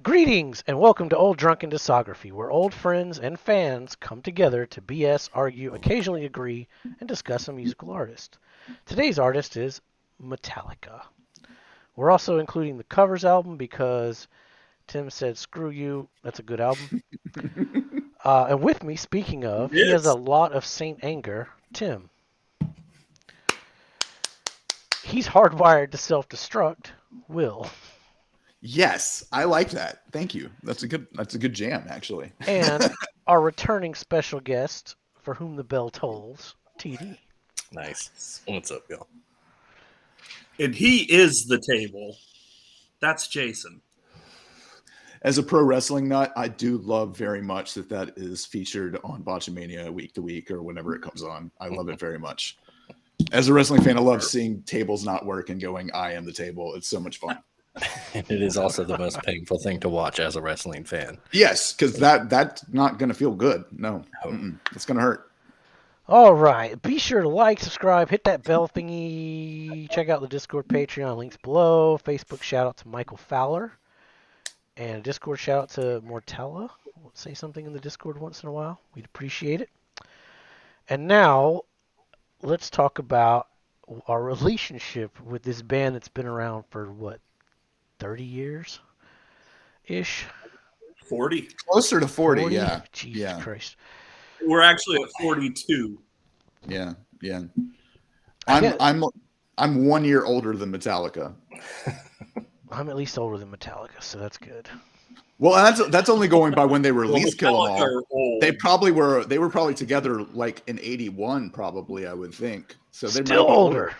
Greetings and welcome to Old Drunken Discography, where old friends and fans come together to BS, argue, occasionally agree, and discuss a musical artist. Today's artist is Metallica. We're also including the covers album because Tim said, screw you, that's a good album. And with me, speaking of, he has a Yes. lot of Saint anger. Tim. He's hardwired to self-destruct. Will. Yes, I like that. Thank you. That's a good jam, actually. And our returning special guest, for whom the bell tolls, TD. Nice. What's up, y'all? And he is the table. That's Jason. As a pro wrestling nut, I do love very much that is featured on Botchamania week to week or whenever it comes on. I love it very much. As a wrestling fan, I love seeing tables not work and going, I am the table. It's so much fun. And it is also the most painful thing to watch as a wrestling fan. Yes, because that's not going to feel good. No, it's going to hurt. All right. Be sure to like, subscribe, hit that bell thingy. Check out the Discord, Patreon links below. Facebook shout out to Michael Fowler. And a Discord shout out to Mortella. Say something in the Discord once in a while. We'd appreciate it. And now, let's talk about our relationship with this band that's been around for, 30 years? Ish? 40. Closer to 40, yeah. Jesus Christ. We're actually at 42. Yeah. I'm 1 year older than Metallica. I'm at least older than Metallica, so that's good. Well, that's only going by when they released Kill 'Em All. Old. They were probably together like in '81, probably, I would think. So they're Still older.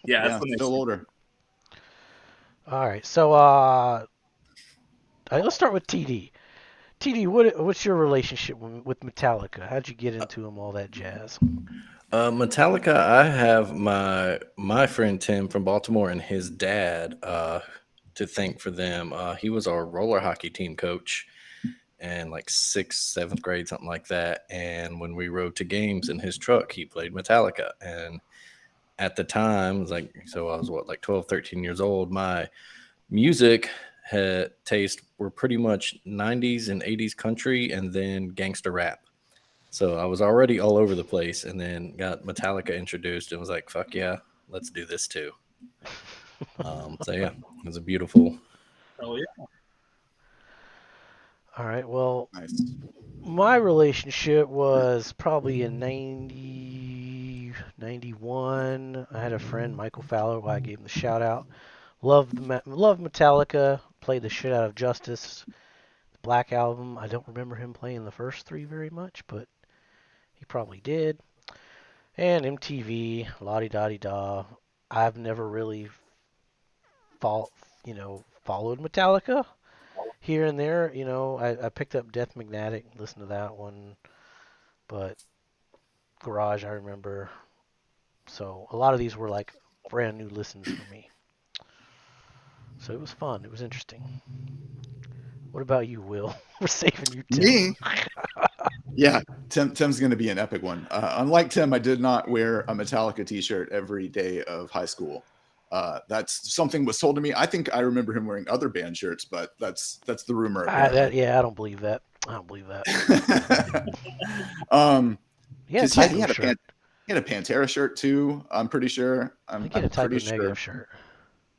Yeah, Yeah, still older. All right, so let's start with TD. TD, what's your relationship with Metallica? How'd you get into them, all that jazz? Metallica, I have my friend Tim from Baltimore and his dad to thank for them. He was our roller hockey team coach in like 6th, 7th grade, something like that. And when we rode to games in his truck, he played Metallica. And at the time, I was like 12, 13 years old. My music taste were pretty much 90s and 80s country and then gangster rap. So I was already all over the place and then got Metallica introduced and was like, fuck yeah, let's do this too. It was a beautiful. Oh, yeah. All right, well, Nice. my relationship was probably in 90, 91. I had a friend, Michael Fowler, who I gave him the shout out. Loved Metallica, played the shit out of Justice, the Black Album. I don't remember him playing the first three very much, but he probably did. And MTV, la-di-da-di-da. I've never really followed Metallica here and there. I picked up Death Magnetic, listened to that one, but Garage I remember. So a lot of these were like brand new listens for me. So it was fun. It was interesting. What about you, Will? We're saving you, Tim. Me? Yeah, Tim's going to be an epic one. Unlike Tim, I did not wear a Metallica T-shirt every day of high school. That's something was told to me. I think I remember him wearing other band shirts, but that's the rumor. I don't believe that. I don't believe that. He had a Pantera shirt too. I'm pretty sure. I think he had a Type of Negative shirt.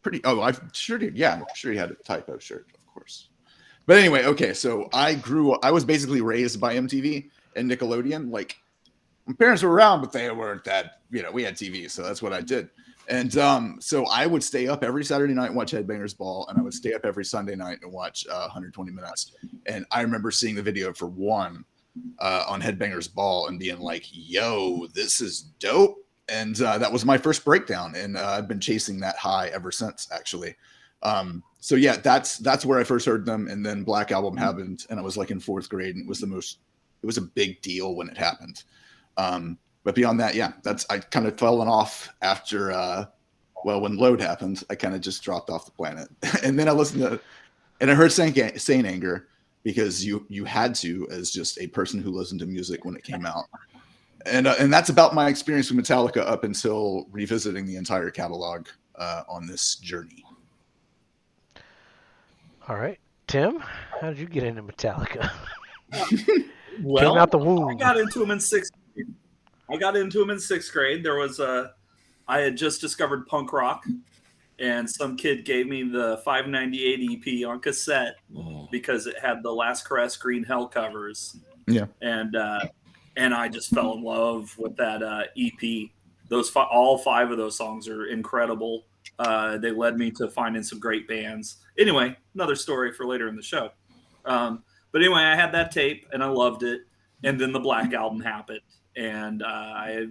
I'm sure he had a Typo shirt, of course. But anyway, okay, so I was basically raised by MTV and Nickelodeon. Like, my parents were around, but they weren't that, we had TV, so that's what I did. And so I would stay up every Saturday night and watch Headbangers Ball, and I would stay up every Sunday night and watch 120 Minutes. And I remember seeing the video for one on Headbangers Ball and being like, yo, this is dope. And that was my first breakdown, and I've been chasing that high ever since, actually. So yeah, that's where I first heard them, and then Black Album happened, and I was like in 4th grade, and it was a big deal when it happened. But beyond that, yeah, I kind of fallen off after when Load happened. I kind of just dropped off the planet, and then I listened to, and I heard Saint Anger because you had to, as just a person who listened to music when it came out. And that's about my experience with Metallica up until revisiting the entire catalog on this journey. All right. Tim, how did you get into Metallica? Well, Came out the I womb. got into them in sixth grade. I had just discovered punk rock, and some kid gave me the 598 EP on cassette because it had the Last Caress Green Hell covers. Yeah. And I just fell in love with that EP. All 5 of those songs are incredible. They led me to finding some great bands. Anyway, another story for later in the show. But anyway, I had that tape and I loved it. And then the Black Album happened, and I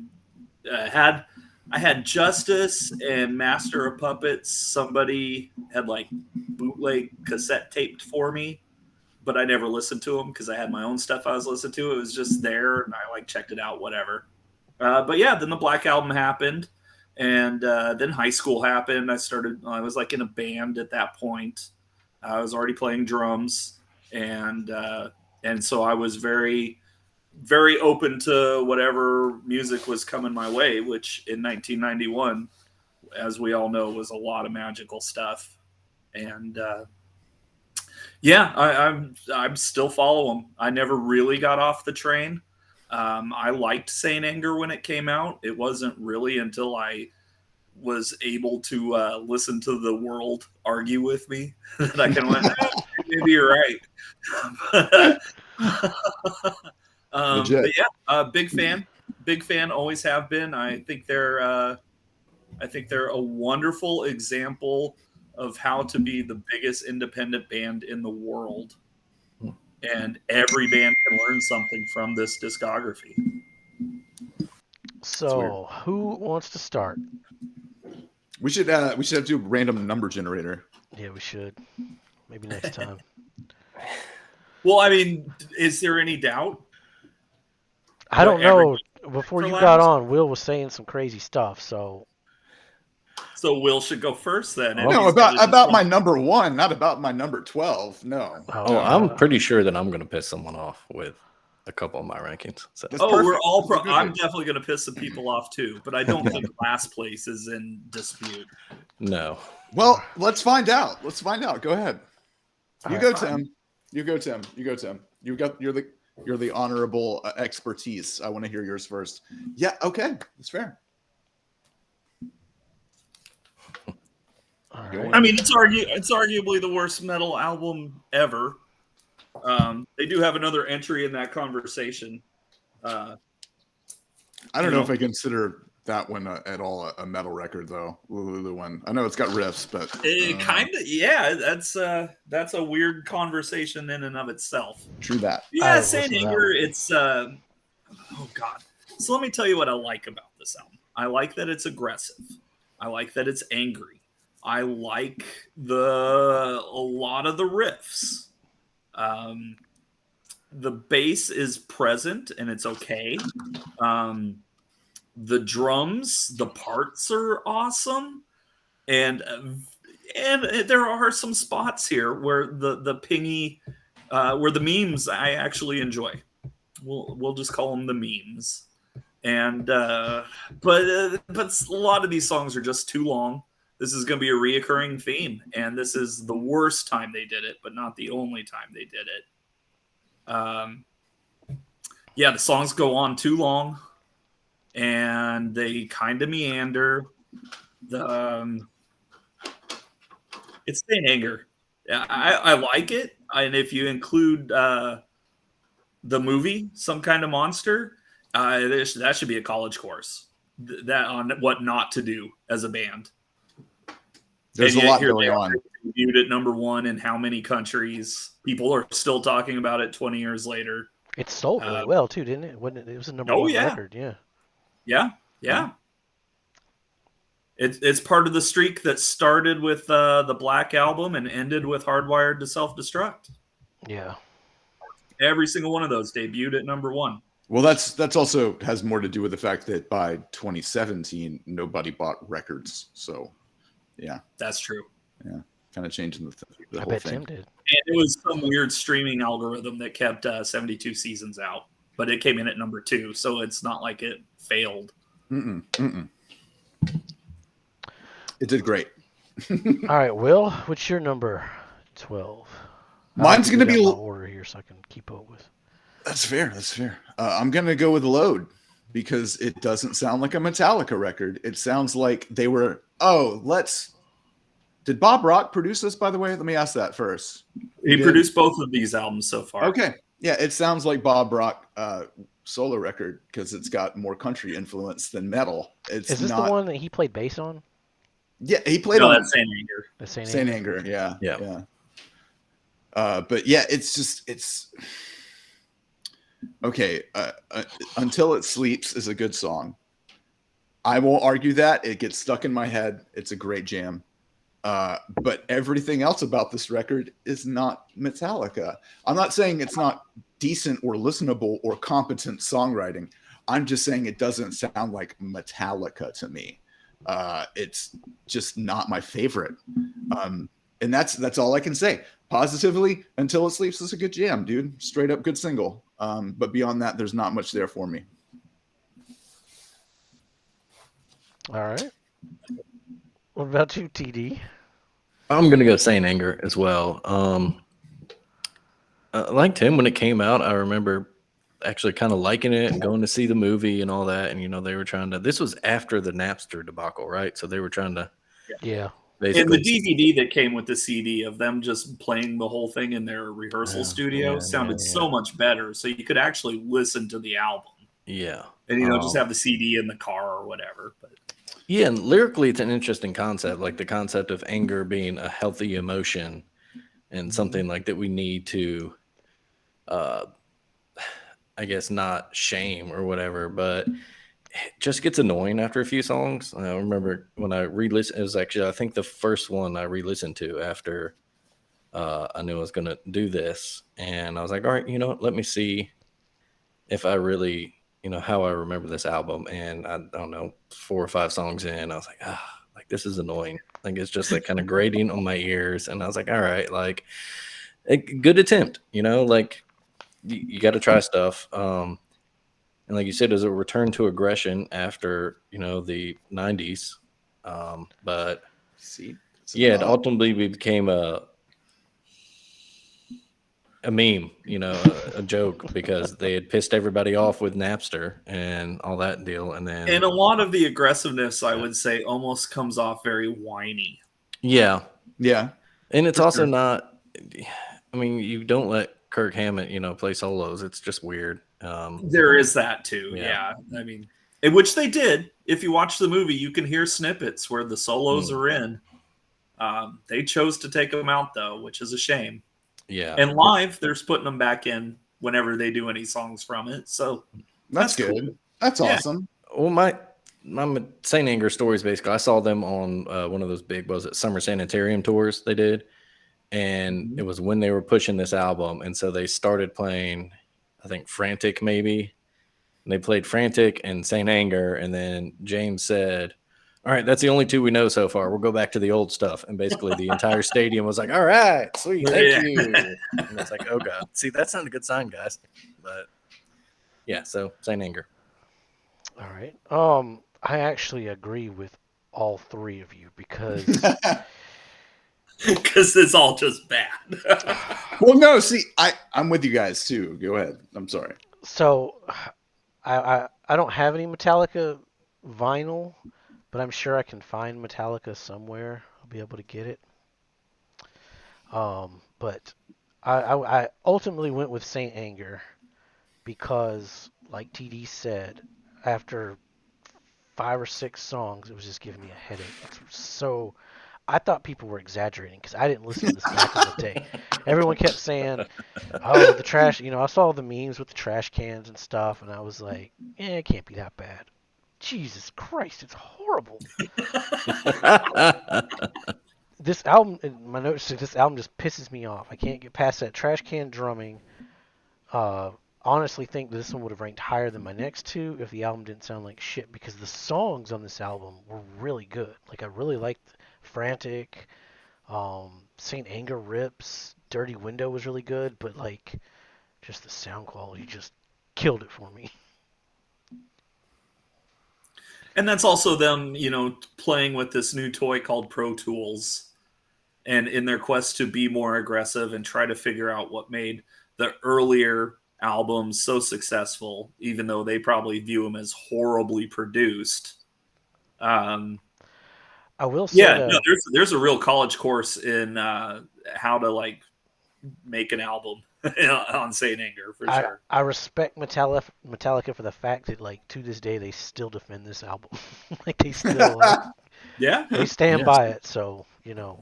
had Justice and Master of Puppets. Somebody had like bootleg cassette taped for me, but I never listened to them because I had my own stuff I was listening to. It was just there, and I like checked it out, whatever. But yeah, then the Black Album happened, and then high school happened. I was like in a band at that point. I was already playing drums, and so I was very, very open to whatever music was coming my way, which in 1991, as we all know, was a lot of magical stuff. And I'm still follow them. I never really got off the train. I liked Saint Anger when it came out. It wasn't really until I was able to listen to the world argue with me that I kind of went, maybe you're right. But yeah, big fan, always have been. I think they're a wonderful example of how to be the biggest independent band in the world, and every band can learn something from this discography. So, who wants to start? We should have to do a random number generator. Yeah, we should. Maybe next time. Well, I mean, is there any doubt? I don't know. Before you got on, Will was saying some crazy stuff, so Will should go first then. No, about my number 1, not about my number 12. No. I'm pretty sure that I'm going to piss someone off with a couple of my rankings. So. We're all I'm definitely going to piss some people off too, but I don't think last place is in dispute. No. Well, let's find out. Go ahead. You go, fine. Tim. You go, Tim. You're the honorable expertise. I want to hear yours first. Yeah. Okay. That's fair. right. I mean, it's arguably the worst metal album ever. They do have another entry in that conversation. I don't know if I consider that one at all a metal record, though. The one I know it's got riffs, but it kind of, yeah. That's a weird conversation in and of itself. True that. Yeah, Saint Anger. It's oh god. So let me tell you what I like about this album. I like that it's aggressive. I like that it's angry. I like a lot of the riffs. The bass is present and it's okay. The drums, the parts are awesome, and there are some spots here where the pingy, where the memes I actually enjoy. We'll just call them the memes, and but a lot of these songs are just too long. This is going to be a reoccurring theme, and this is the worst time they did it, but not the only time they did it. Yeah, the songs go on too long, and they kind of meander. It's Saint Anger. I like it, and if you include the movie, Some Kind of Monster, that should be a college course. That on what not to do as a band. There's a lot going on. Viewed at number 1 in how many countries? People are still talking about it 20 years later. It sold really well too, didn't it? Wasn't it? It was a number 1 record. Yeah. It's part of the streak that started with the Black Album and ended with Hardwired to Self-Destruct. Yeah. Every single one of those debuted at number 1. Well, that's also has more to do with the fact that by 2017 nobody bought records. So, yeah, that's true. Yeah, kind of changing the whole bet thing. Tim did. And it was some weird streaming algorithm that kept 72 seasons out, but it came in at number 2, so it's not like it failed. It did great. All right, Will, what's your number 12? Mine's going to be my order here so I can keep up with. That's fair. That's fair. I'm going to go with Load because it doesn't sound like a Metallica record. It sounds like they were, did Bob Rock produce this, by the way? Let me ask that first. He produced both of these albums so far. Okay. Yeah, it sounds like Bob Rock solo record because it's got more country influence than metal. Is this the one that he played bass on? Yeah, he played on that Saint Anger. The Saint Anger, yeah. Yeah. But yeah, it's okay. Until It Sleeps is a good song. I won't argue that. It gets stuck in my head. It's a great jam. But everything else about this record is not Metallica. I'm not saying it's not decent or listenable or competent songwriting. I'm just saying it doesn't sound like Metallica to me. It's just not my favorite. And that's all I can say. Positively, Until It Sleeps is a good jam, dude. Straight up good single. But beyond that, there's not much there for me. All right. What about you, TD? I'm gonna go Saint Anger as well. Like Tim, when it came out, I remember actually kind of liking it and going to see the movie and all that. And they were trying to. This was after the Napster debacle, right? So they were trying to. Yeah. And the DVD that came with the CD of them just playing the whole thing in their rehearsal studio sounded so much better. So you could actually listen to the album. Yeah. And, just have the CD in the car or whatever. But yeah, and lyrically, it's an interesting concept, like the concept of anger being a healthy emotion and something like that we need to, I guess, not shame or whatever, but it just gets annoying after a few songs. I remember when I re-listened, it was actually, I think, the first one I re-listened to after I knew I was going to do this. And I was like, all right, let me see if I really, how I remember this album. And I don't know, 4 or 5 songs in, I was like, like this is annoying. Like it's just like kind of grating on my ears. And I was like, all right, like a good attempt, like you got to try stuff. And like you said, is a return to aggression after, the 90s. But it ultimately became a meme, a joke because they had pissed everybody off with Napster and all that deal. And a lot of the aggressiveness, I would say, almost comes off very whiny. Yeah. Yeah. And it's also not, you don't let Kirk Hammett, play solos. It's just weird. There is that too. Yeah. Which they did. If you watch the movie, you can hear snippets where the solos are in. They chose to take them out though, which is a shame. Yeah. And live, they're putting them back in whenever they do any songs from it. So that's good. Cool. That's awesome. Well, my Saint Anger stories, basically, I saw them on one of those big, Summer Sanitarium tours they did. And it was when they were pushing this album. And so they started playing, I think, Frantic maybe. And they played Frantic and Saint Anger. And then James said, all right, that's the only 2 we know so far. We'll go back to the old stuff. And basically the entire stadium was like, all right, sweet, thank you. And it's like, oh, God. See, that's not a good sign, guys. But, yeah, so Saint Anger. All right. I actually agree with all 3 of you because... Because it's all just bad. Well, no, see, I'm with you guys, too. Go ahead. I'm sorry. So, I don't have any Metallica vinyl, but I'm sure I can find Metallica somewhere. I'll be able to get it. But I ultimately went with Saint Anger because, like TD said, after 5 or 6 songs, it was just giving me a headache. So I thought people were exaggerating because I didn't listen to this back in the day. Everyone kept saying, oh, the trash, I saw the memes with the trash cans and stuff, and I was like, it can't be that bad. Jesus Christ, it's horrible. This album, my notes say this album just pisses me off. I can't get past that trash can drumming. Honestly think this one would have ranked higher than my next 2 if the album didn't sound like shit because the songs on this album were really good. Like I really liked Frantic, Saint Anger rips, Dirty Window was really good, but like just the sound quality just killed it for me. And that's also them, playing with this new toy called Pro Tools. and in their quest to be more aggressive and try to figure out what made the earlier albums so successful, even though they probably view them as horribly produced. I will say Yeah, though, no, there's a real college course in how to like make an album on Saint Anger for sure. I respect Metallica for the fact that like to this day they still defend this album. Like they still Yeah, they stand Yeah. by it. So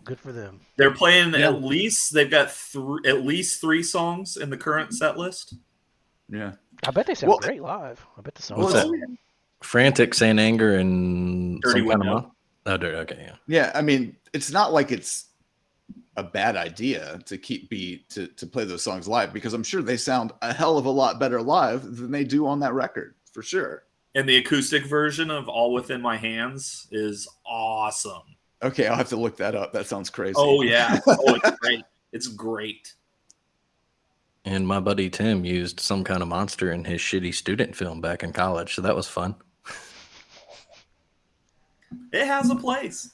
good for them. they're playing Yeah. at least they've got at least 3 songs in the current set list. Yeah. I bet they sound Well, great live. I bet the songs. What's that? Frantic, Saint Anger, and Dirty some kind of Window. month. Oh, dirty. Okay, yeah. Yeah, I mean, it's not like it's a bad idea to to play those songs live, because I'm sure they sound a hell of a lot better live than they do on that record, for sure. And the acoustic version of All Within My Hands is awesome. Okay, I'll have to look that up. That sounds crazy. Oh yeah. Oh, it's great. It's great. And my buddy Tim used Some Kind of Monster in his shitty student film back in college, so that was fun. It has a place.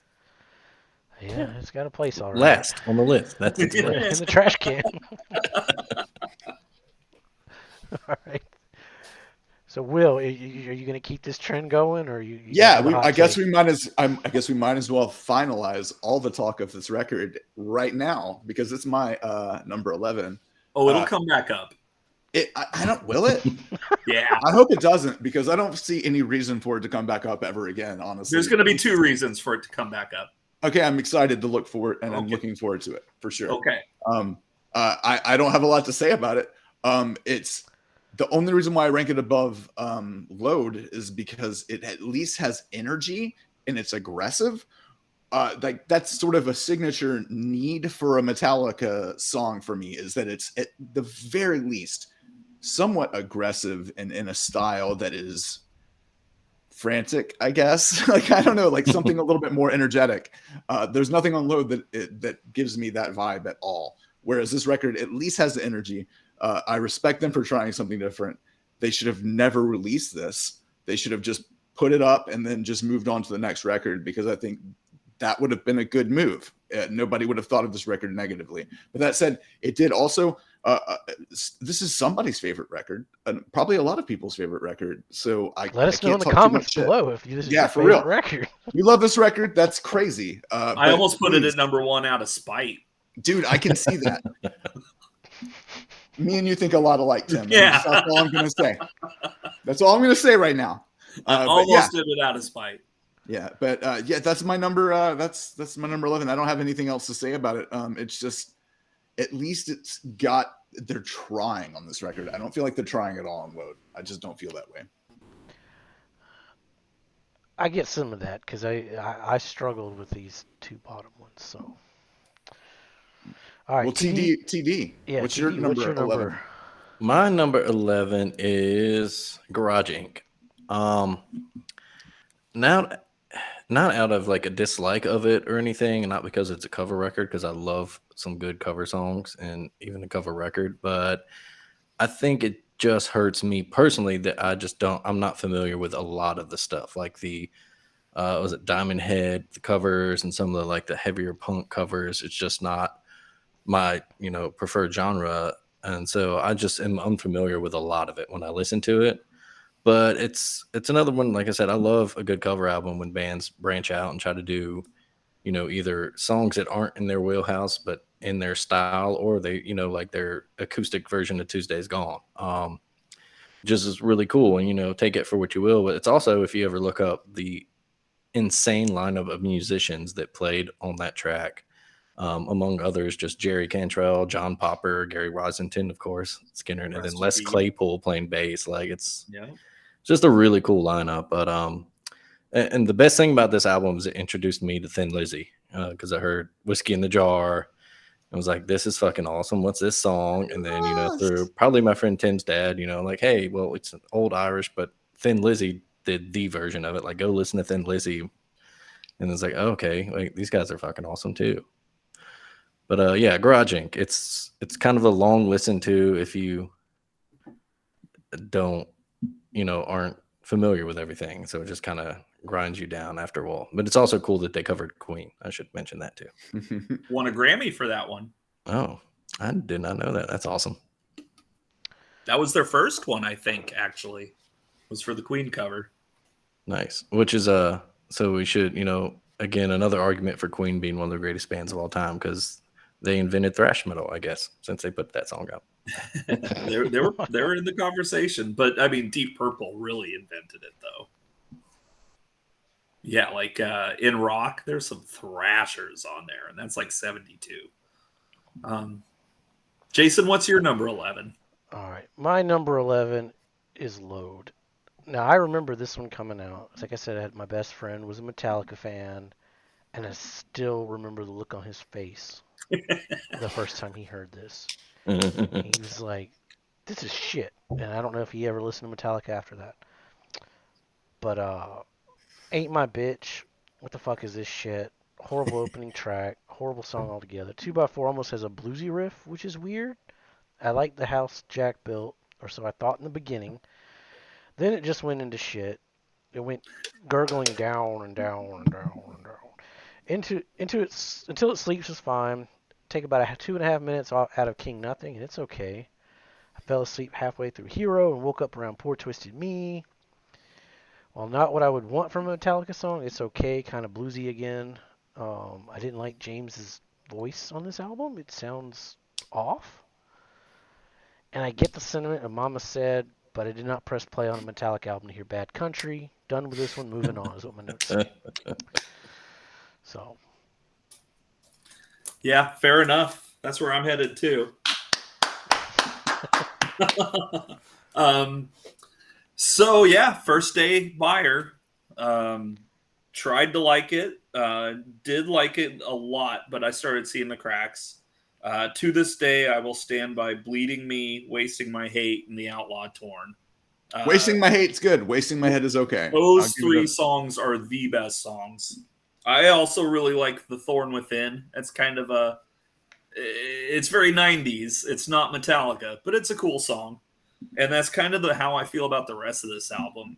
Yeah, it's got a place already. Last on the list. That's its in place. the trash can. All right. So, Will, are you going to keep this trend going, or you Yeah, got a hot I guess take? we might as well finalize all the talk of this record right now, because it's my number 11. Oh, it'll come back up. I don't. Will it? Yeah. I hope it doesn't, because I don't see any reason for it to come back up ever again. Honestly, There's going to be 2 reasons for it to come back up. Okay, I'm excited to look for it, and I'm Okay. looking forward to it for sure. Okay. I don't have a lot to say about it. It's the only reason why I rank it above Load is because it at least has energy and it's aggressive. Like that's sort of a signature need for a Metallica song for me, is that it's at the very least somewhat aggressive and in a style that is frantic, I guess. Like, I don't know, like something a little bit more energetic. There's nothing on Load that gives me that vibe at all. Whereas this record at least has the energy. I respect them for trying something different. They should have never released this. They should have just put it up and then just moved on to the next record, because I think that would have been a good move. Nobody would have thought of this record negatively. But that said, it did also, this is somebody's favorite record, and probably a lot of people's favorite record. So Let us know in the comments below if this is your for favorite real. record. You love this record? That's crazy. I almost put it at number 1 out of spite. Dude, I can see that. Me and you think a lot alike, Tim. Yeah. That's all I'm going to say. That's all I'm going to say right now. I almost did it out of spite. Yeah, but that's my number. That's my number 11. I don't have anything else to say about it. It's just, at least they're trying on this record. I don't feel like they're trying at all on Load. I just don't feel that way. I get some of that because I struggled with these 2 bottom ones. So, all right. Well, TD. Yeah, what's your number 11? My number 11 is Garage Inc. Not out of like a dislike of it or anything, and not because it's a cover record, because I love some good cover songs and even a cover record, but I think it just hurts me personally that I'm not familiar with a lot of the stuff, like the was it Diamond Head, the covers, and some of the like the heavier punk covers. It's just not my preferred genre, and so I just am unfamiliar with a lot of it when I listen to it. But it's another one. Like I said, I love a good cover album when bands branch out and try to do, either songs that aren't in their wheelhouse but in their style, or they, like their acoustic version of Tuesday's Gone. Just is really cool, and take it for what you will. But it's also, if you ever look up the insane lineup of musicians that played on that track, among others, just Jerry Cantrell, John Popper, Gary Rosington, of course, Skinner, and then Les Claypool playing bass. Like it's just a really cool lineup. But and the best thing about this album is it introduced me to Thin Lizzy, because I heard Whiskey in the Jar. I was like, this is fucking awesome. What's this song? And then, through probably my friend Tim's dad, like, hey, well, it's an old Irish, but Thin Lizzy did the version of it. Like, go listen to Thin Lizzy. And it's like, oh, okay, like these guys are fucking awesome too. But yeah, Garage Inc. It's kind of a long listen to if you don't, aren't familiar with everything, so it just kind of grinds you down after a while. But it's also cool that they covered Queen. I should mention that too. Won a Grammy for that one. Oh, I did not know that. That's awesome. That was their first one, I think, actually, was for the Queen cover. Nice. Which is so we should, again, another argument for Queen being one of the greatest bands of all time, because they invented thrash metal, I guess, since they put that song out. they were in the conversation, but I mean, Deep Purple really invented it, though. Yeah, like in rock, there's some thrashers on there, and that's like 72. Jason, what's your number 11? All right, my number 11 is Load. Now, I remember this one coming out. Like I said, my best friend was a Metallica fan, and I still remember the look on his face the first time he heard this. He was like, this is shit. And I don't know if he ever listened to Metallica after that. But, Ain't My Bitch, what the fuck is this shit? Horrible opening track, horrible song altogether. 2x4 almost has a bluesy riff, which is weird. I like the house Jack built, or so I thought in the beginning. Then it just went into shit. It went gurgling down and down and down and down. Into its Until It Sleeps is fine. Take about 2.5 minutes out of King Nothing, and it's okay. I fell asleep halfway through Hero and woke up around Poor Twisted Me. While not what I would want from a Metallica song, it's okay, kind of bluesy again. I didn't like James's voice on this album. It sounds off. And I get the sentiment of Mama Said, but I did not press play on a Metallica album to hear Bad Country. Done with this one, moving on is what my notes say. So. Yeah, fair enough. That's where I'm headed too. So yeah, first day buyer. Tried to like it. Did like it a lot, but I started seeing the cracks. To this day, I will stand by Bleeding Me, Wasting My Hate, and The Outlaw Torn. Wasting My Hate's good. Wasting My Head is okay. Those three songs are the best songs. I also really like The Thorn Within. It's kind of it's very 90s. It's not Metallica, but it's a cool song. And that's kind of how I feel about the rest of this album.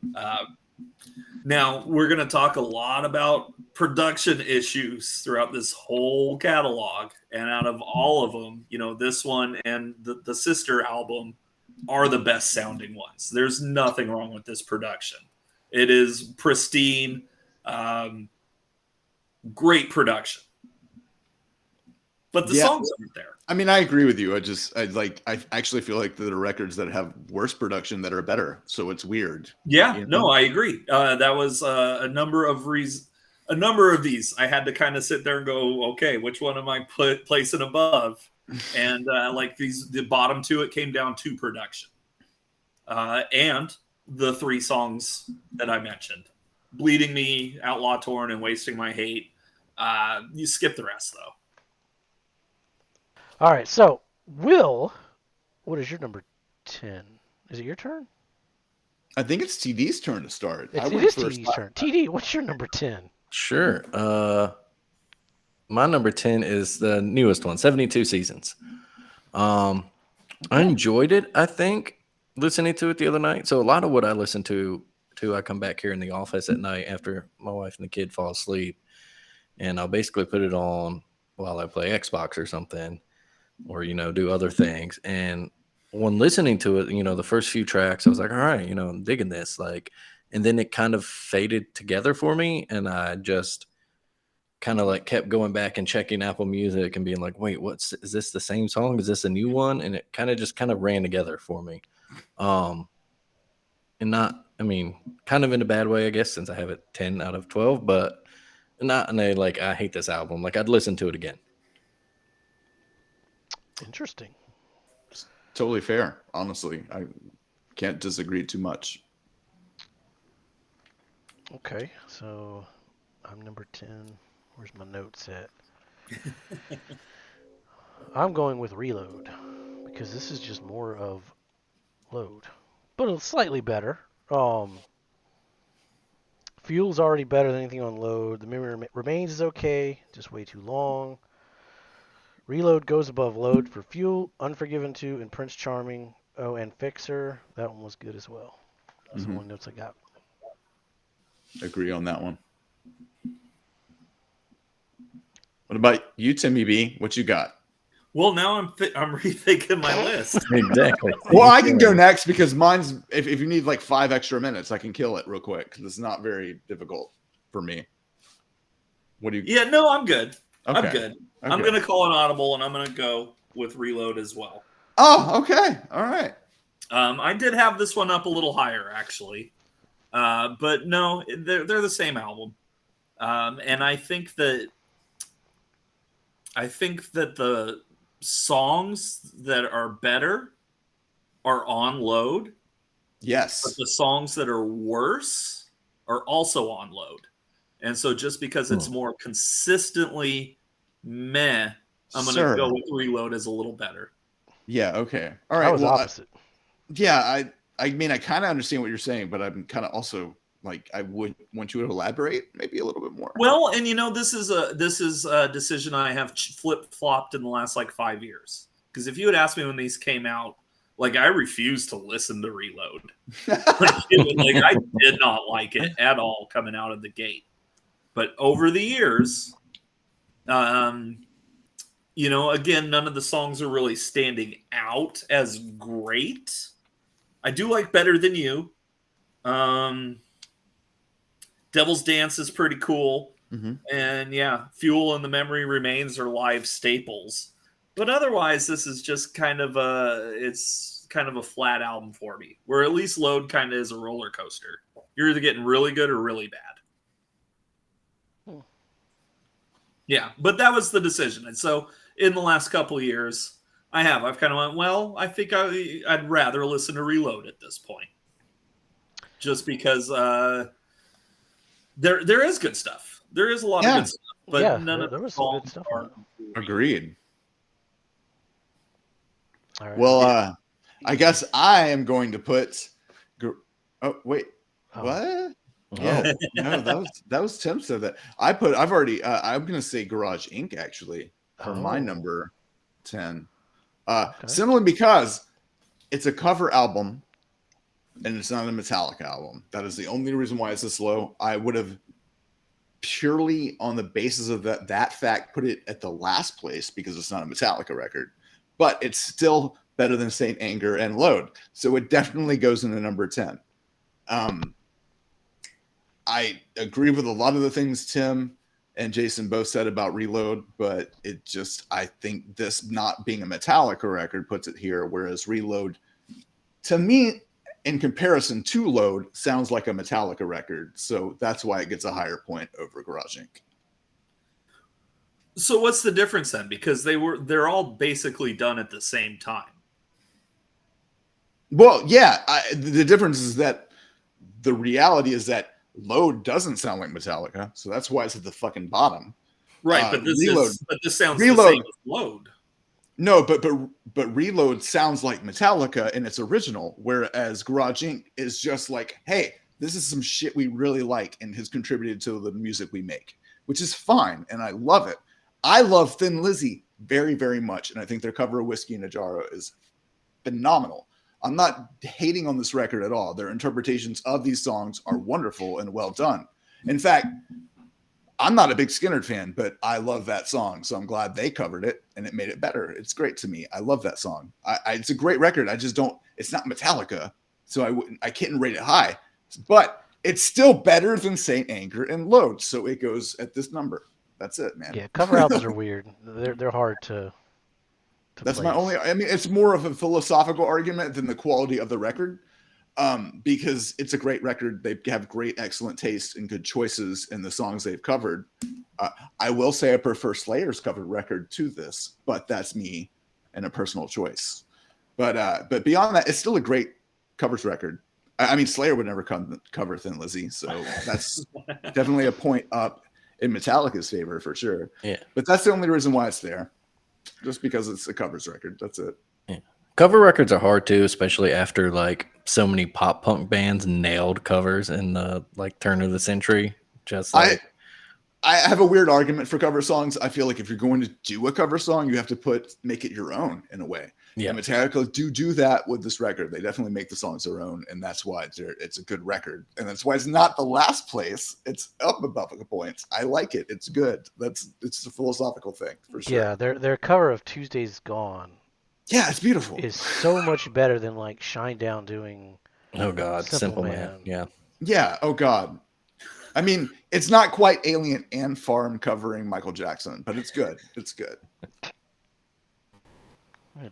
Now, we're going to talk a lot about production issues throughout this whole catalog. And out of all of them, this one and the sister album are the best sounding ones. There's nothing wrong with this production. It is pristine, great production. But the songs aren't there. I mean, I agree with you. I actually feel like there are records that have worse production that are better. So it's weird. Yeah, no, I agree. That was a number of these. I had to kind of sit there and go, okay, which one am I placing above? And the bottom two, it came down to production. And the three songs that I mentioned, Bleeding Me, Outlaw Torn, and Wasting My Hate. You skip the rest, though. All right, so Will, what is your number 10? Is it your turn? I think it's TD's turn to start. It is TD's turn. TD, what's your number 10? Sure. My number 10 is the newest one, 72 Seasons. I enjoyed it, I think, listening to it the other night. So a lot of what I listen to, I come back here in the office at night after my wife and the kid fall asleep, and I'll basically put it on while I play Xbox or something, or, do other things. And when listening to it, the first few tracks, I was like, all right, I'm digging this. And then it kind of faded together for me. And I just kind of kept going back and checking Apple Music and being like, wait, is this the same song? Is this a new one? And it kind of ran together for me. And kind of in a bad way, I guess, since I have it 10 out of 12, but not in a, I hate this album. I'd listen to it again. Interesting. Totally fair. Honestly, I can't disagree too much. Okay, so I'm number 10. Where's my notes at? I'm going with Reload because this is just more of Load, but it's slightly better. Fuel's already better than anything on Load. The Memory Remains is okay, just way too long. Reload goes above Load for Fuel, Unforgiven 2, and Prince Charming. Oh, and Fixer. That one was good as well. That's the only notes I got. agree on that one. What about you, Timmy B? What you got? Well, now I'm rethinking my list. Exactly. Well, I can go next because mine's, if you need like 5 extra minutes, I can kill it real quick because it's not very difficult for me. What do you? Yeah, no, I'm good. Okay. I'm good. Okay. I'm going to call an audible, and I'm going to go with Reload as well. Oh, okay. All right. I did have this one up a little higher, actually. But no, they're the same album. And I think that the songs that are better are on Load. Yes. But the songs that are worse are also on Load. And so just because it's more consistently meh, I'm going to go with Reload as a little better. Yeah, okay. All right. I was opposite. I mean, I kind of understand what you're saying, but I'm kind of also like, I would want you to elaborate maybe a little bit more. Well, and this is a decision I have flip-flopped in the last like 5 years. Because if you had asked me when these came out, like I refused to listen to Reload. I did not like it at all coming out of the gate. But over the years, again, none of the songs are really standing out as great. I do like Better Than You. Devil's Dance is pretty cool. Mm-hmm. And yeah, Fuel and The Memory Remains are live staples. But otherwise, this is just kind of a flat album for me, where at least Load kind of is a roller coaster. You're either getting really good or really bad. Yeah, but that was the decision. And so in the last couple of years, I've kind of went, well, I think I'd rather listen to Reload at this point. Just because there is good stuff. There is a lot of good stuff. But none of the songs are Agreed. All right. Well, I guess I am going to put. Oh wait, what? Yeah, no, that was Tim said that. I'm going to say Garage Inc. actually for my number 10. Simply because it's a cover album and it's not a Metallica album. That is the only reason why it's this low. I would have purely on the basis of that fact put it at the last place because it's not a Metallica record, but it's still better than Saint Anger and Load. So it definitely goes into number 10. I agree with a lot of the things Tim and Jason both said about Reload, but I think this not being a Metallica record puts it here, whereas Reload, to me, in comparison to Load, sounds like a Metallica record. So that's why it gets a higher point over Garage Inc. So what's the difference then? Because they're all basically done at the same time. Well, yeah, the difference is that the reality is that Load doesn't sound like Metallica, so that's why it's at the fucking bottom. Right, but this sounds Reload, the same as Load. No, but Reload sounds like Metallica in its original, whereas Garage Inc. is just like, hey, this is some shit we really like and has contributed to the music we make, which is fine, and I love it. I love Thin Lizzy very, very much, and I think their cover of Whiskey in a Jar is phenomenal. I'm not hating on this record at all. Their interpretations of these songs are wonderful and well done. In fact, I'm not a big Skynyrd fan, but I love that song. So I'm glad they covered it and it made it better. It's great to me. I love that song. It's a great record. It's not Metallica. So I can't rate it high, but it's still better than Saint Anger and Load. So it goes at this number. That's it, man. Yeah, cover albums are weird. They're hard to That's place. my only. I mean, it's more of a philosophical argument than the quality of the record, because it's a great record. They have great, excellent taste and good choices in the songs they've covered. I will say I prefer Slayer's covered record to this, but that's me and a personal choice. But beyond that, it's still a great covers record. I mean, Slayer would never cover Thin Lizzy, so that's definitely a point up in Metallica's favor for sure. Yeah, but that's the only reason why it's there. Just because it's a covers record. That's it. Yeah. Cover records are hard too, especially after like so many pop punk bands nailed covers in the like turn of the century. Just like I have a weird argument for cover songs. I feel like if you're going to do a cover song, you have to make it your own in a way. Yeah. And Metallica do that with this record. They definitely make the songs their own, and that's why it's a good record. And that's why it's not the last place. It's up above the points. I like it. It's good. It's a philosophical thing for sure. Yeah, their cover of Tuesday's Gone Yeah, it's beautiful. is so much better than like Shinedown doing. Oh God, Simple Man. Yeah. Yeah. Oh God. I mean, it's not quite Alien and Farm covering Michael Jackson, but it's good. It's good.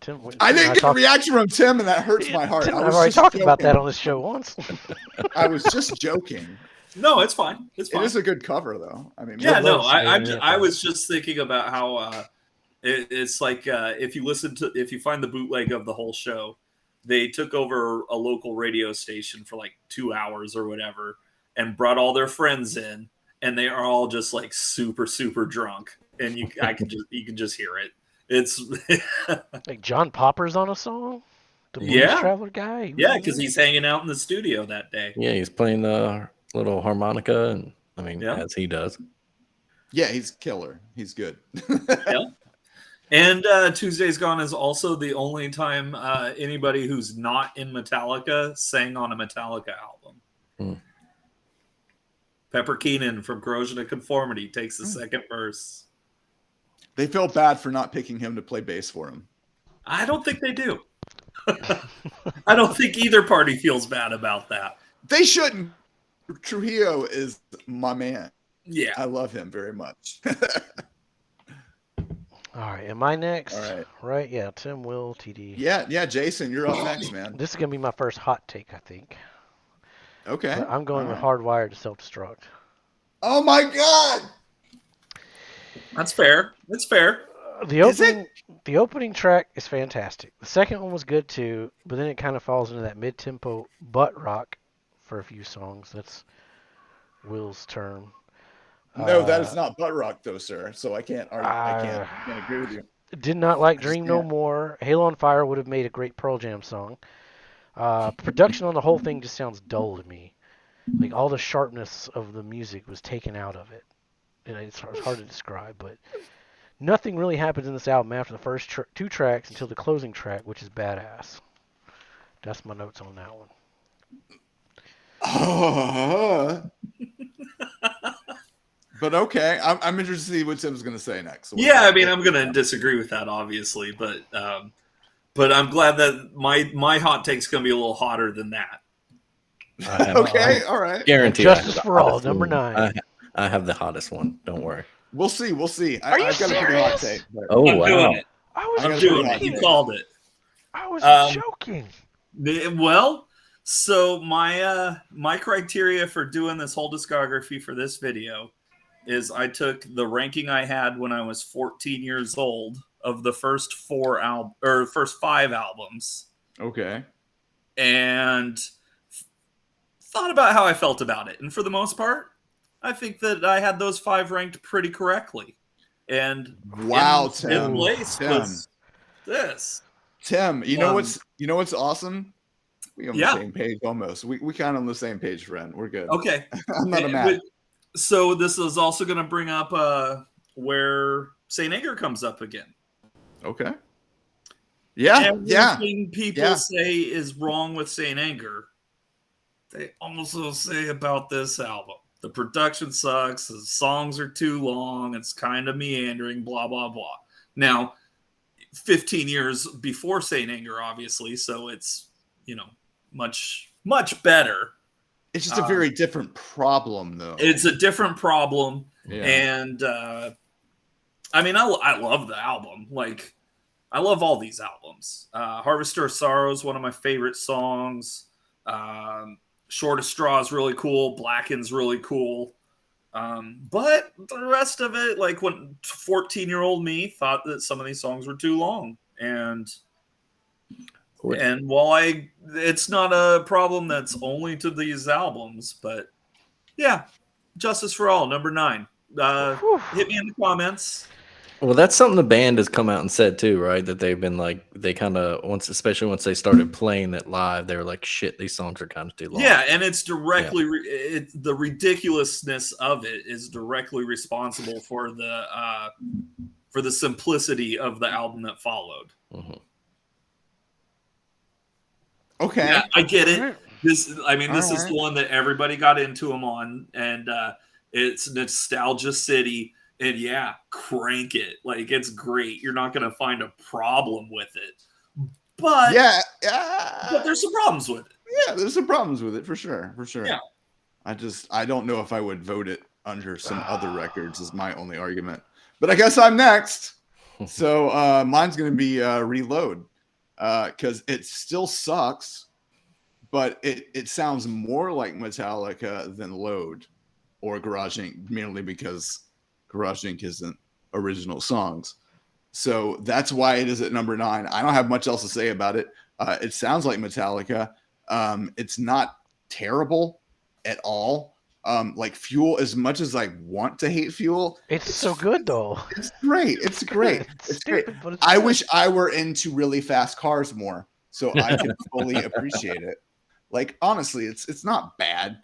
Tim, I didn't get a reaction from Tim, and that hurts my heart. I've already talked about that on this show once. I was just joking. No, it's fine. It's fine. It is a good cover, though. I mean, yeah, no, I was just thinking about how it's like if you find the bootleg of the whole show, they took over a local radio station for like 2 hours or whatever, and brought all their friends in, and they are all just like super, super drunk, and you can just hear it. It's like John Popper's on a song. The Blues Traveler guy. Yeah, because he's hanging out in the studio that day. Yeah, he's playing the little harmonica, and I mean, as he does. Yeah, he's killer. He's good. Yeah. And Tuesday's Gone is also the only time anybody who's not in Metallica sang on a Metallica album. Hmm. Pepper Keenan from Corrosion of Conformity takes the second verse. They felt bad for not picking him to play bass for him. I don't think they do. I don't think either party feels bad about that. They shouldn't. Trujillo is my man. Yeah. I love him very much. All right, am I next? All right. Right, yeah, Tim, Will, TD. Yeah, Jason, you're up next, man. This is going to be my first hot take, I think. Okay. But I'm going with Hardwired to Self-Destruct. Oh, my God. That's fair. That's fair. The opening track is fantastic. The second one was good, too, but then it kind of falls into that mid-tempo butt rock for a few songs. That's Will's term. No, that is not butt rock, though, sir. So I can't agree with you. Did not like Dream No More. Halo on Fire would have made a great Pearl Jam song. Production on the whole thing just sounds dull to me. Like all the sharpness of the music was taken out of it. And it's hard to describe, but nothing really happens in this album after the first two tracks until the closing track, which is badass. That's my notes on that one. But okay, I'm interested to see what Tim's going to say next. Yeah, I mean, I'm going to disagree with that, obviously, but I'm glad that my hot take's going to be a little hotter than that. Okay, all right. Guarantee. Justice for All, number 9. I have the hottest one. Don't worry. We'll see. Are you I've got a pretty hot take. serious? Oh, I'm wow. doing it. I'm doing it. You called it. I was joking. Well, so my criteria for doing this whole discography for this video is I took the ranking I had when I was 14 years old of the first first 5 albums. Okay. And thought about how I felt about it. And for the most part, I think that I had those 5 ranked pretty correctly. And wow, Tim. In place was this. Tim, you know what's awesome? We on the same page almost. We kind of on the same page, friend. We're good. Okay. I'm not mad. So this is also going to bring up where St. Anger comes up again. Okay. Yeah. Everything people say is wrong with St. Anger, they also say about this album. The production sucks. The songs are too long. It's kind of meandering, blah, blah, blah. Now, 15 years before St. Anger, obviously, so it's, much, much better. It's just a very different problem, though. It's a different problem. Yeah. And, I mean, I love the album. Like, I love all these albums. Harvester of Sorrow is one of my favorite songs. Shortest Straw is really cool. Blacken's really cool. But the rest of it, like when 14-year-old me thought that some of these songs were too long. And while it's not a problem that's only to these albums, but yeah, Justice for All, number 9. Hit me in the comments. Well, that's something the band has come out and said too, right? That they've been like, they kind of especially once they started playing it live, they were like, "Shit, these songs are kind of too long." Yeah, and it's directly the ridiculousness of it is directly responsible for the simplicity of the album that followed. Mm-hmm. Okay. Yeah, I get it. All right. This is Alright. the one that everybody got into them on, and it's Nostalgia City, and yeah, crank it. Like, it's great. You're not going to find a problem with it, but Yeah. there's some problems with it. Yeah, there's some problems with it for sure. For sure. Yeah. I don't know if I would vote it under some other records is my only argument. But I guess I'm next. So mine's going to be Reload because it still sucks, but it sounds more like Metallica than Load or Garage Inc. Merely because Garage Inc. isn't original songs. So that's why it is at number 9. I don't have much else to say about it. It sounds like Metallica. It's not terrible at all. Like Fuel, as much as I want to hate Fuel, It's so good though. it's great. It's great. It's great. stupid, but it's I good. wish I were into really fast cars more so I could fully appreciate it. Like honestly, it's not bad.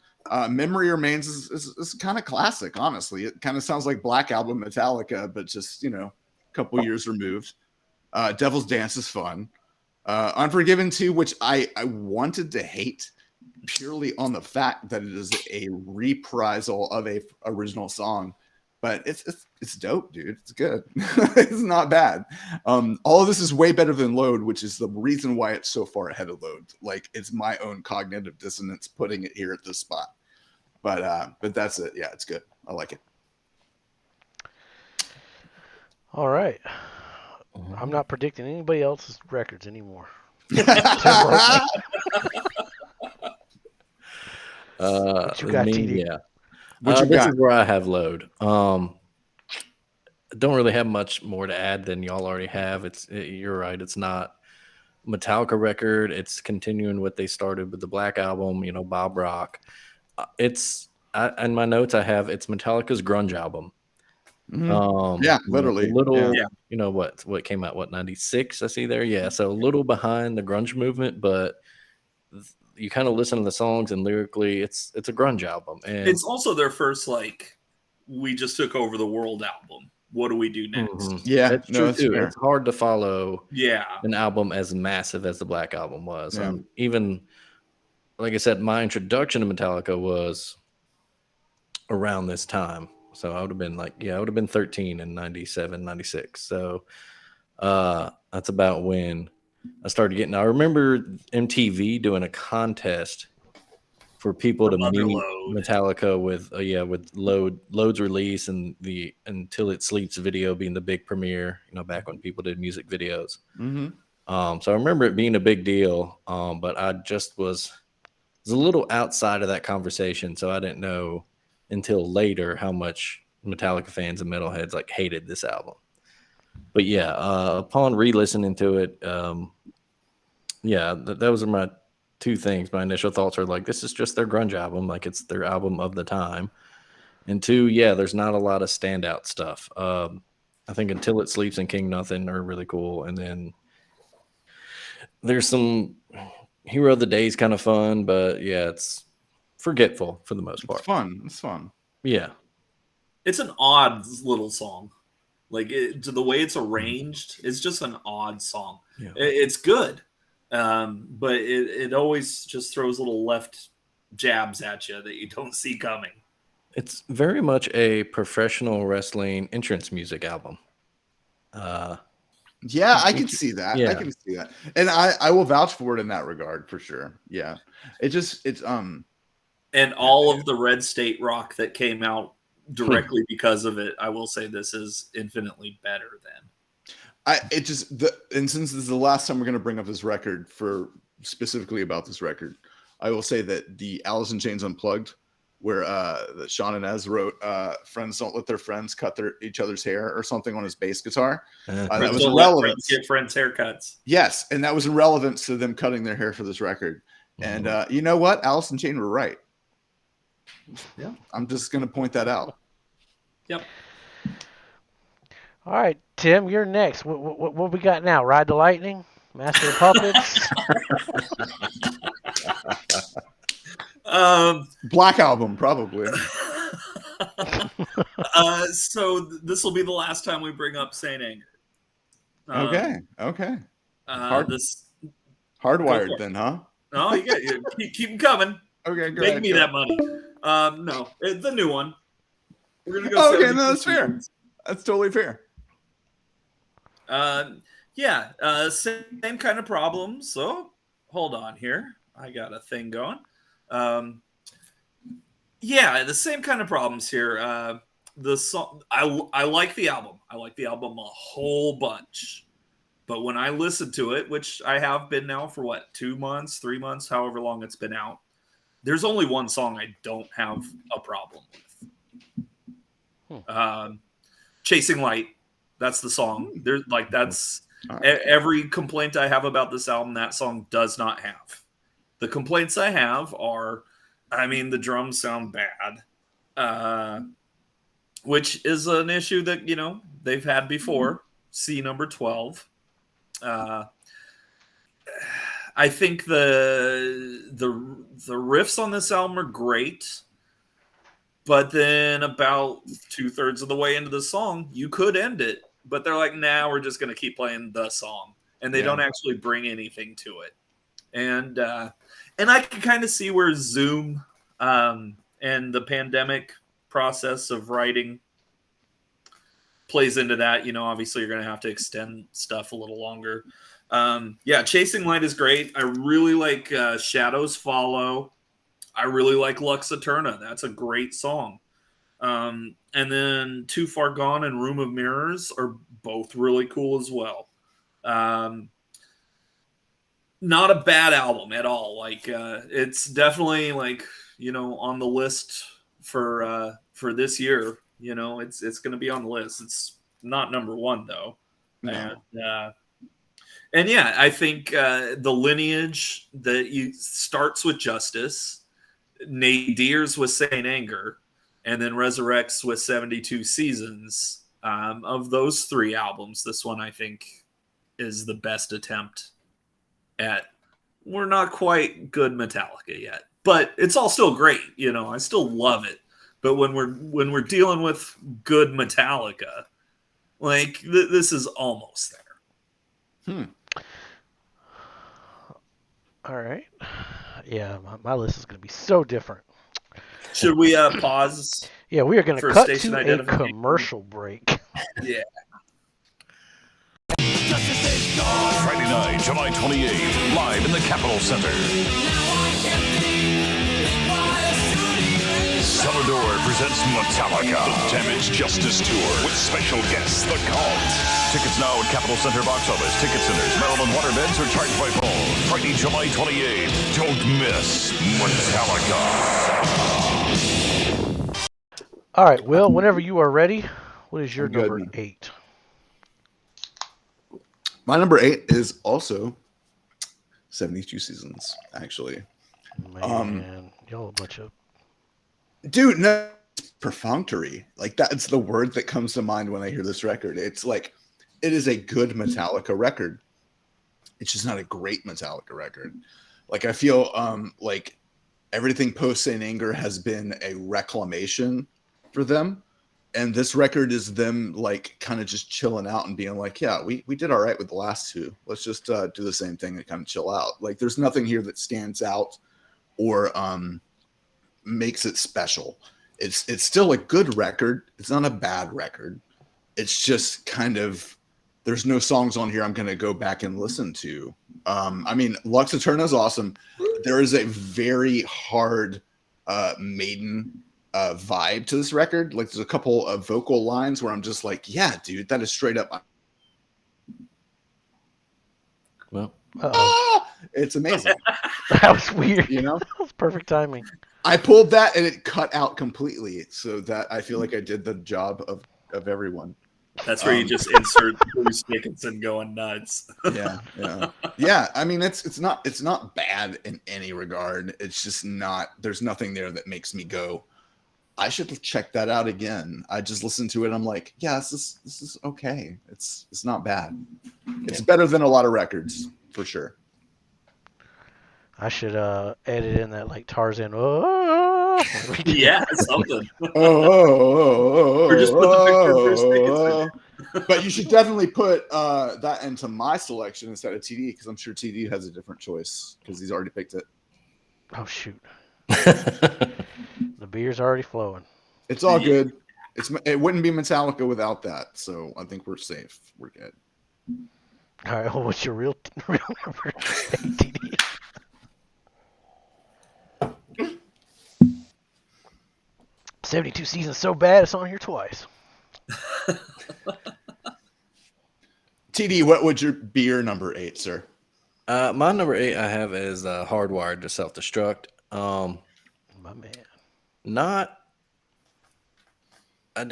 Memory Remains is kind of classic. Honestly, it kind of sounds like Black Album Metallica, but just a couple years removed. Devil's Dance is fun. Unforgiven 2, which I wanted to hate purely on the fact that it is a reprisal of a original song, but it's dope, dude. It's good. It's not bad. All of this is way better than Load, which is the reason why it's so far ahead of Load. Like it's my own cognitive dissonance putting it here at this spot. But that's it. Yeah, it's good. I like it. All right. I'm not predicting anybody else's records anymore. What you got, TD? Yeah. What you this got? is where I have Load. Don't really have much more to add than y'all already have. You're right. It's not Metallica record. It's continuing what they started with the Black Album. Bob Rock. In my notes I have it's Metallica's grunge album. Yeah, literally. A little. Yeah. What came out? 96? I see there. Yeah, so a little behind the grunge movement, but you kind of listen to the songs and lyrically, it's a grunge album, and It's also their first we just took over the world album. What do we do next? Yeah, that's true that's too. fair. It's hard to follow. Yeah. An album as massive as the Black Album was. Yeah. Even like I said, my introduction to Metallica was around this time. So I would have been 13 in 97, 96. So that's about when I started getting. I remember MTV doing a contest for people to meet Load. Metallica with Load's release and the Until It Sleeps video being the big premiere, back when people did music videos. So I remember it being a big deal, but I just was a little outside of that conversation, so I didn't know until later how much Metallica fans and metalheads hated this album. But yeah, upon re-listening to it, that was my two things. My initial thoughts are this is just their grunge album, it's their album of the time. And two, there's not a lot of standout stuff. I think Until It Sleeps and King Nothing are really cool, and then there's some Hero of the Day is kind of fun, but yeah, it's forgetful for the most part. It's fun. Yeah. It's an odd little song. The way it's arranged, it's just an odd song. Yeah. It's good, but it always just throws little left jabs at you that you don't see coming. It's very much a professional wrestling entrance music album. Yeah, I can see that. Yeah. I can see that. And I will vouch for it in that regard for sure. Yeah. And all of the Red State rock that came out directly because of it, I will say this is infinitely better than. And since this is the last time we're going to bring up this record specifically about this record, I will say that the Alice in Chains Unplugged, where Sean and Ez wrote "Friends don't let their friends cut each other's hair" or something on his bass guitar. That was irrelevant. Get friends haircuts. Yes, and that was irrelevant to them cutting their hair for this record. And you know what? Alice in Chains were right. Yeah, I'm just going to point that out. Yep. All right, Tim, you're next. What we got now? Ride the Lightning, Master of Puppets. Black Album, probably. So this will be the last time we bring up Saint Anger. Okay. This Hardwired then, huh? No, you keep them coming. Okay, go Make ahead, me go. that money. No, the new one. We're gonna go. Okay, no, that's fair. That's totally fair. Same kind of problems. So hold on here. I got a thing going. The same kind of problems here. The song, I like the album. I like the album a whole bunch. But when I listen to it, which I have been now for 2 months, 3 months, however long it's been out, there's only one song I don't have a problem with. Chasing Light. That's the song. There's every complaint I have about this album, that song does not have. The complaints I have are, the drums sound bad, which is an issue that, they've had before. See number 12. I think the riffs on this album are great, but then about 2/3 of the way into the song, you could end it, but they're like, "Nah, we're just going to keep playing the song," and they don't actually bring anything to it. And I can kind of see where Zoom and the pandemic process of writing plays into that. Obviously you're going to have to extend stuff a little longer. Chasing Light is great. I really like Shadows Follow. I really like Lux Eterna. That's a great song. And then Too Far Gone and Room of Mirrors are both really cool as well. Not a bad album at all. It's definitely on the list for this year. It's going to be on the list. It's not number one though. No. And I think the lineage that starts with Justice, nadirs with Saint Anger, and then resurrects with 72 Seasons. Of those 3 albums, this one I think is the best attempt at. We're not quite good Metallica yet, but it's all still great. I still love it. But when we're dealing with good Metallica, this is almost there. All right. Yeah, my list is going to be so different. Should we pause? Yeah, we are going to cut to a commercial break. Yeah. Friday night, July 28th, live in the Capitol Center. Celador presents Metallica, Damage Justice Tour, with special guests, The Cult. Tickets now at Capitol Center box office, ticket centers, Maryland waterbeds, or charged by phone. Friday, July 28th. Don't miss Metallica. All right, Will, whenever you are ready, what is your number 8? My number 8 is also 72 Seasons, actually. Man, y'all a bunch of... Dude, no, it's perfunctory. That's the word that comes to mind when I hear this record. It's it is a good Metallica record. It's just not a great Metallica record. I feel everything post Saint Anger has been a reclamation for them. And this record is them kind of just chilling out and being we did all right with the last 2. Let's just do the same thing and kind of chill out. There's nothing here that stands out or makes it special. It's still a good record. It's not a bad record. It's just kind of, there's no songs on here I'm going to go back and listen to. Lux Eterna is awesome. There is a very hard Maiden vibe to this record. There's a couple of vocal lines where I'm just yeah, dude, that is straight up. Well, it's amazing. That was weird. That was perfect timing. I pulled that and it cut out completely, so that I feel like I did the job of everyone. That's where you just insert Bruce Dickinson going nuts. Yeah. It's not bad in any regard. It's just not. There's nothing there that makes me go, I should check that out again. I just listened to it. I'm like, yeah, this is okay. It's not bad. It's better than a lot of records for sure. I should edit in that like Tarzan. Oh, Yeah, something. Oh, Or just put the picture of Bruce Dickinson. But you should definitely put that into my selection instead of TD, because I'm sure TD has a different choice because he's already picked it. Oh shoot! The beer's already flowing. It's all good. It wouldn't be Metallica without that, so I think we're safe. We're good. All right. Well, what's your real number? TD. 72 seasons so bad it's on here twice. TD, what would be your number 8, sir? My number 8 I have is Hardwired to Self-Destruct. My man. I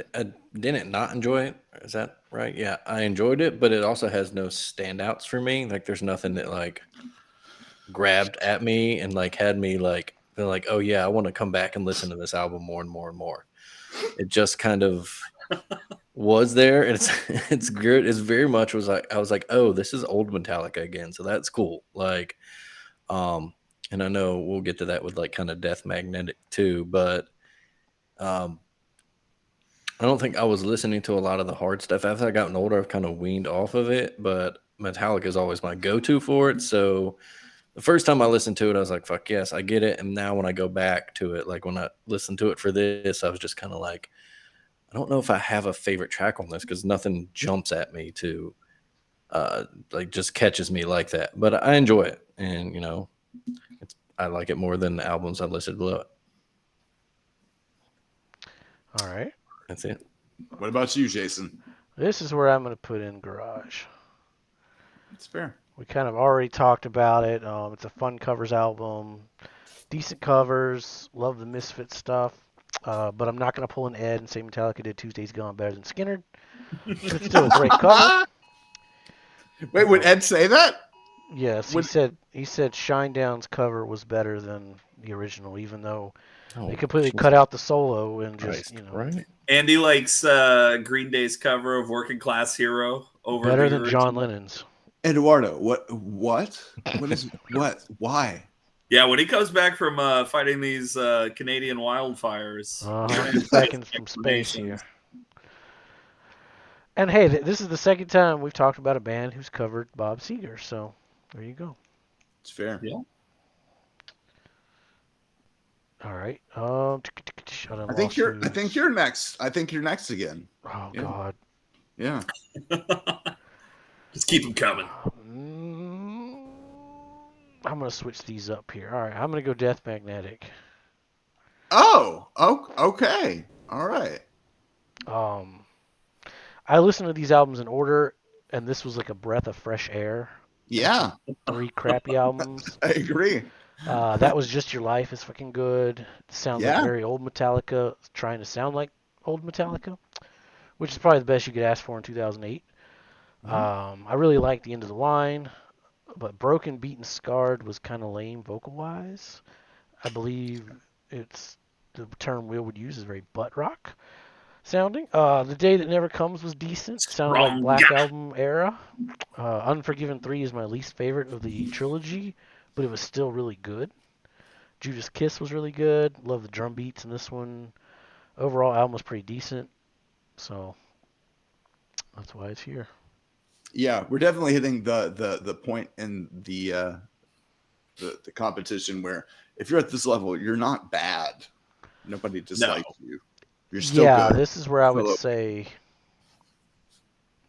didn't not enjoy it. Is that right? Yeah, I enjoyed it, but it also has no standouts for me. Like, there's nothing that like grabbed at me and like had me like feel like, oh yeah, I want to come back and listen to this album more and more and more. It just kind of was there. And it's good. It's very much was like I was like, oh, this is old Metallica again, so that's cool. Like, and I know we'll get to that with like kind of Death Magnetic too, but I don't think I was listening to a lot of the hard stuff. As I gotten older, I've kind of weaned off of it, but Metallica is always my go-to for it. So the first time I listened to it, I was like, fuck yes, I get it. And now when I go back to it, like when I listened to it for this, I was just kind of like, I don't know if I have a favorite track on this because nothing jumps at me to like just catches me like that. But I enjoy it. And, you know, I like it more than the albums I listed below it. All right. That's it. What about you, Jason? This is where I'm going to put in Garage. It's fair. We kind of already talked about it. It's a fun covers album. Decent covers. Love the Misfits stuff. But I'm not going to pull an Ed and say Metallica did Tuesday's Gone better than Skinner. It's still a great cover. Wait, would Ed say that? Yes, he said Shinedown's cover was better than the original, even though they completely cut out the solo and just, you know. Right. Andy likes Green Day's cover of Working Class Hero over Better the than John Lennon's. Eduardo, what is what? Why? Yeah, when he comes back from fighting these Canadian wildfires. He's back in from space here. And hey, this is the second time we've talked about a band who's covered Bob Seger, so there you go. It's fair. Yeah. All right. I think you're next. I think you're next again. Oh Yeah. God. Yeah. Just keep them coming. I'm gonna switch these up here. All right, I'm gonna go Death Magnetic. Oh, okay. All right. I listened to these albums in order, and this was like a breath of fresh air. Yeah. 3 crappy albums. I agree. That Was Just Your Life is fucking good. It sounds like very old Metallica, trying to sound like old Metallica, which is probably the best you could ask for in 2008. I really liked The End of the Line, but Broken, Beaten, Scarred was kind of lame vocal-wise. I believe it's the term Will would use is very butt rock sounding. The Day That Never Comes was decent. Sounded like Black Album era. Unforgiven 3 is my least favorite of the trilogy, but it was still really good. Judas Kiss was really good. Love the drum beats in this one. Overall, album was pretty decent. So that's why it's here. Yeah, we're definitely hitting the point in the competition where if you're at this level, you're not bad. Nobody dislikes you. You're still good. This is where I would say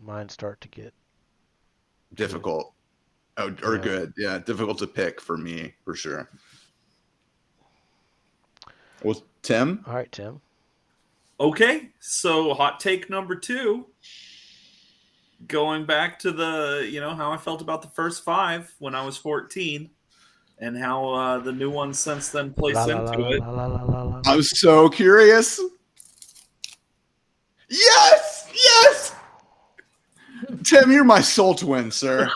mine start to get difficult. Or good. Yeah, difficult to pick for me, for sure. Well, Tim? All right, Tim. Okay, so hot take number 2. Going back to how I felt about the first 5 when I was 14 and how the new ones since then plays into it. I'm so curious. Yes! Tim, you're my soul twin, sir.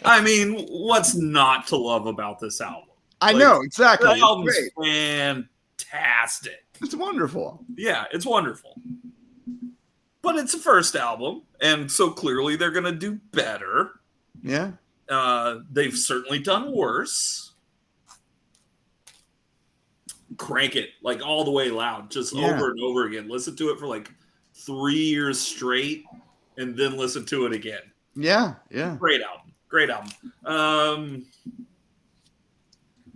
I mean, what's not to love about this album? I know, exactly. The album's fantastic. It's wonderful. Yeah, it's wonderful. But it's the first album, and so clearly they're going to do better. Yeah. They've certainly done worse. Crank it like all the way loud, just over and over again. Listen to it for like 3 years straight, and then listen to it again. Yeah. Great album.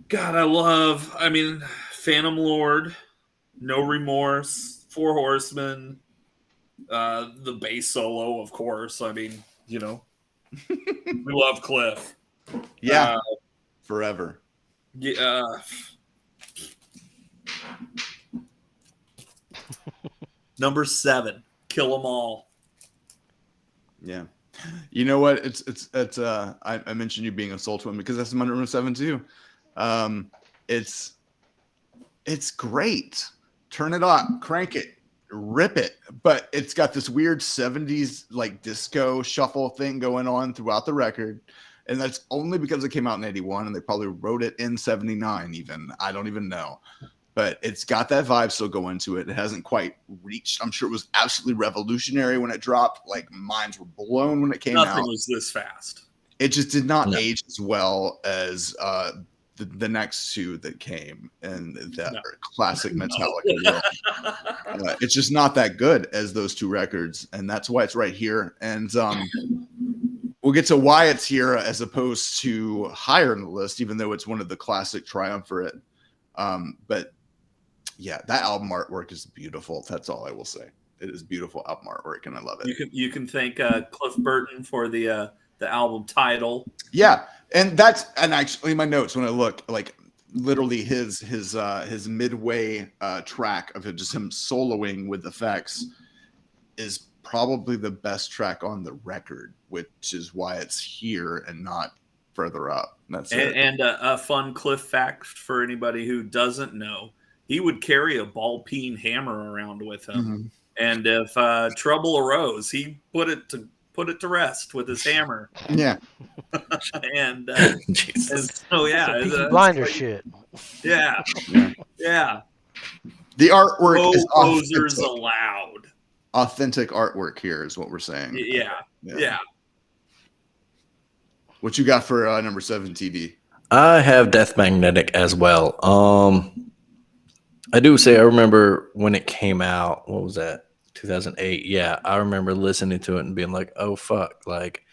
God, I mean, Phantom Lord, No Remorse, Four Horsemen, the bass solo, of course. I mean, we love Cliff. Yeah. Forever. Yeah. Number 7, Kill 'Em All. Yeah. You know what? It's I mentioned you being a soul twin because that's my number 7 too. It's great. Turn it on, crank it, rip it. But it's got this weird 70s like disco shuffle thing going on throughout the record. And that's only because it came out in 81 and they probably wrote it in 79 even. I don't even know. But it's got that vibe still going to it. It hasn't quite reached. I'm sure it was absolutely revolutionary when it dropped. Like minds were blown when it came out. Nothing was this fast. It just did not age as well as the next two that came and that classic Metallica. It's just not that good as those two records, and that's why it's right here. And we'll get to why it's here as opposed to higher in the list, even though it's one of the classic triumvirate. But yeah, that album artwork is beautiful. That's all I will say. It is beautiful album artwork, and I love it. You can thank Cliff Burton for the album title. Yeah, and actually in my notes when I look, like literally his midway track of just him soloing with effects is probably the best track on the record, which is why it's here and not further up. That's it. And a fun Cliff fact for anybody who doesn't know, he would carry a ball peen hammer around with him. Mm-hmm. And if trouble arose, he put it to rest with his hammer. Yeah. and Jesus. so yeah, Peaky Blinder shit. Yeah. The artwork is posers authentic. allowed. Authentic artwork here is what we're saying. Yeah. What you got for number 7, TD? I have Death Magnetic as well. I do say I remember when it came out. What was that? 2008. Yeah, I remember listening to it and being like, "Oh fuck!" Like,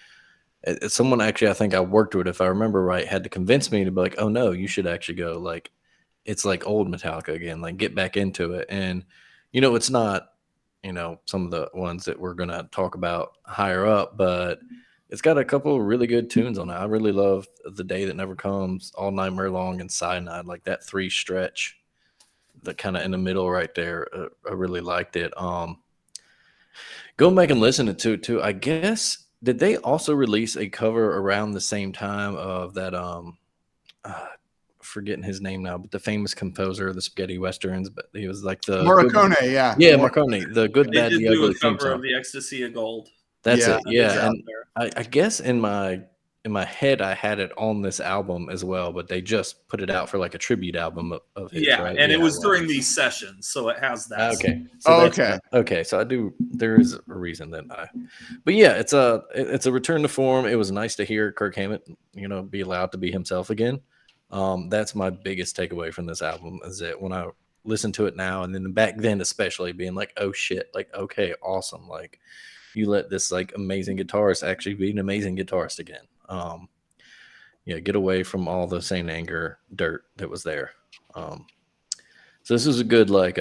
someone actually, I think I worked with, if I remember right, had to convince me to be like, "Oh no, you should actually go." Like, it's like old Metallica again. Like, get back into it. And it's not, some of the ones that we're gonna talk about higher up, but it's got a couple of really good tunes on it. I really love The Day That Never Comes, All Nightmare Long, and Cyanide. Like that 3 stretch, that kind of in the middle right there. I really liked it. Go back and listen to it too. I guess, did they also release a cover around the same time of that? Forgetting his name now, but the famous composer of the spaghetti westerns. But he was like the Morricone. Morricone. The Good, Bad, the Ugly theme cover song. of the Ecstasy of Gold. That's it. Yeah, and I guess in my head I had it on this album as well, but they just put it out for like a tribute album of his. Yeah, right? and it was during these sessions, so it has that. Okay. So okay. So I do. There is a reason that but yeah, it's a return to form. It was nice to hear Kirk Hammett, be allowed to be himself again. That's my biggest takeaway from this album, is that when I listen to it now, and then back then especially, being like, oh shit, like, okay, awesome, like, you let this like amazing guitarist actually be an amazing guitarist again. Get away from all the Saint Anger dirt that was there. So this is a good like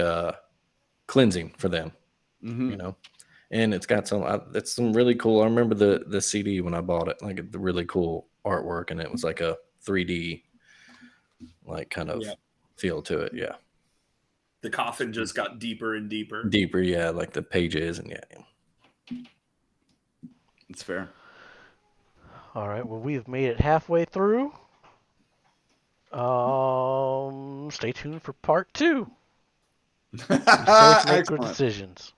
cleansing for them, and it's got some really cool. I remember the CD when I bought it, like the really cool artwork, and it was like a 3D like kind of feel to it. Yeah, the coffin just got deeper and deeper. Yeah, like the pages, and it's fair. All right, well, we have made it halfway through. Stay tuned for part 2. Be safe, make good decisions.